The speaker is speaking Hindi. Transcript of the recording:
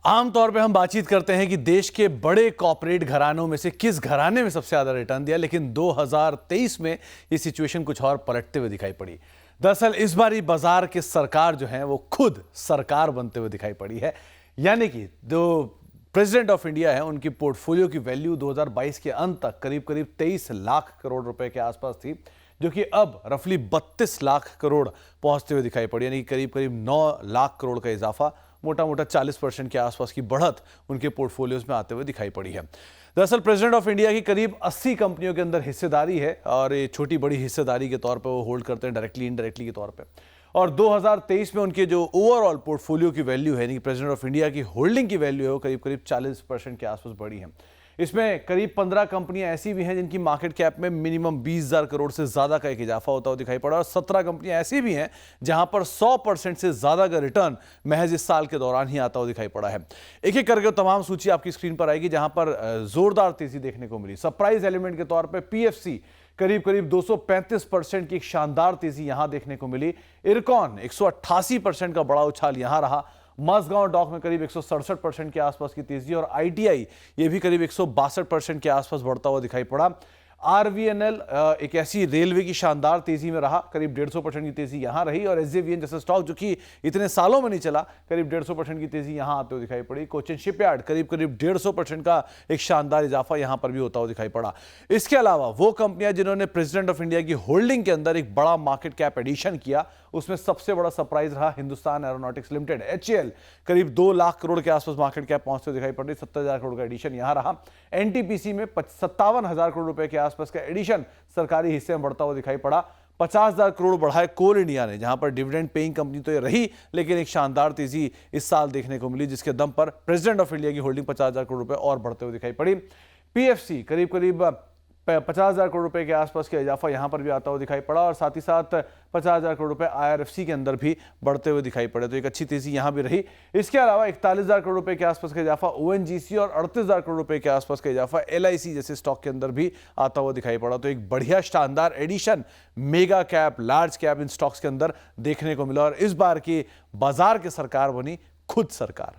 आमतौर पे हम बातचीत करते हैं कि देश के बड़े कॉर्पोरेट घरानों में से किस घराने में सबसे ज्यादा रिटर्न दिया, लेकिन 2023 में ये सिचुएशन कुछ और पलटते हुए दिखाई पड़ी। दरअसल इस बार ये बाजार की सरकार जो है वो खुद सरकार बनते हुए दिखाई पड़ी है। यानी कि जो प्रेसिडेंट ऑफ इंडिया है उनकी पोर्टफोलियो की वैल्यू 2022 के अंत तक करीब करीब 23 लाख करोड़ रुपए के आसपास थी, जो कि अब रफली 32 लाख करोड़ पहुंचते हुए दिखाई पड़ी। यानी करीब करीब 9 लाख करोड़ का इजाफा, मोटा मोटा 40% के आसपास की बढ़त उनके पोर्टफोलियोज में आते हुए दिखाई पड़ी है। दरअसल प्रेसिडेंट ऑफ इंडिया की करीब 80 कंपनियों के अंदर हिस्सेदारी है और ये छोटी बड़ी हिस्सेदारी के तौर पर वो होल्ड करते हैं, डायरेक्टली इनडायरेक्टली के तौर पे। और 2023 में उनके जो ओवरऑल पोर्टफोलियो की वैल्यू है, यानी कि प्रेसिडेंट ऑफ इंडिया की होल्डिंग की वैल्यू है, वो करीब करीब 40% के आसपास बढ़ी है। इसमें करीब 15 कंपनियां ऐसी भी हैं जिनकी मार्केट कैप में मिनिमम 20,000 करोड़ से ज्यादा का एक इजाफा होता हुआ दिखाई पड़ा, और 17 कंपनियां ऐसी भी हैं जहां पर 100% से ज्यादा का रिटर्न महज इस साल के दौरान ही आता हुआ दिखाई पड़ा है। एक एक करके तमाम सूची आपकी स्क्रीन पर आएगी, जहां पर जोरदार तेजी देखने को मिली। सरप्राइज एलिमेंट के तौर पर पीएफसी करीब करीब 235% की एक शानदार तेजी यहां देखने को मिली। इरकॉन 188% का बड़ा उछाल यहां रहा। मझगांव डॉक में करीब 167% के आसपास की तेजी, और आईटीआई ये भी करीब 162% के आसपास बढ़ता हुआ दिखाई पड़ा। आरवीएनएल एक ऐसी रेलवे की शानदार तेजी में रहा, करीब 150% की तेजी यहां रही। और एसजेवीएन जैसे स्टॉक जो कि इतने सालों में नहीं चला, करीब 150% की तेजी यहां आते हुए दिखाई पड़ी। कोचिन शिपयार्ड करीब करीब 150% का एक शानदार इजाफा यहां पर भी होता हुआ दिखाई पड़ा। इसके अलावा वो कंपनियां जिन्होंने प्रेसिडेंट ऑफ इंडिया की होल्डिंग के अंदर एक बड़ा मार्केट कैप एडिशन किया, उसमें सबसे बड़ा सरप्राइज रहा हिंदुस्तान एरोनॉटिक्स लिमिटेड, एचएएल। करीब 2 लाख करोड़ के आसपास मार्केट कैप पहुंचते दिखाई पड़ रही, 70,000 करोड़ का एडिशन यहां रहा। एनटीपीसी में 57,000 करोड़ रुपए के आसपास का एडिशन सरकारी हिस्से में बढ़ता हुआ दिखाई पड़ा। 50,000 करोड़ बढ़ाए कोल इंडिया ने, जहां पर डिविडेंड पेइंग कंपनी तो ये रही, लेकिन एक शानदार तेजी इस साल देखने को मिली, जिसके दम पर प्रेसिडेंट ऑफ इंडिया की होल्डिंग 50,000 करोड़ रुपए और बढ़ते हुए दिखाई पड़ी। पीएफसी करीब करीब 50,000 करोड़ रुपए के आसपास का इजाफा यहां पर भी आता हुआ दिखाई पड़ा, और साथ ही साथ 50,000 करोड़ रुपए आईआरएफसी के अंदर भी बढ़ते हुए दिखाई पड़े, तो एक अच्छी तेजी यहां भी रही। इसके अलावा 41,000 करोड़ रुपए के आसपास का इजाफा ओएनजीसी, और 38,000 करोड़ रुपए के आसपास का इजाफा एलआईसी जैसे स्टॉक के अंदर भी आता हुआ दिखाई पड़ा। तो एक बढ़िया शानदार edition mega cap, large cap in stocks के अंदर देखने को मिला, और इस बार की बाजार की सरकार बनी खुद सरकार।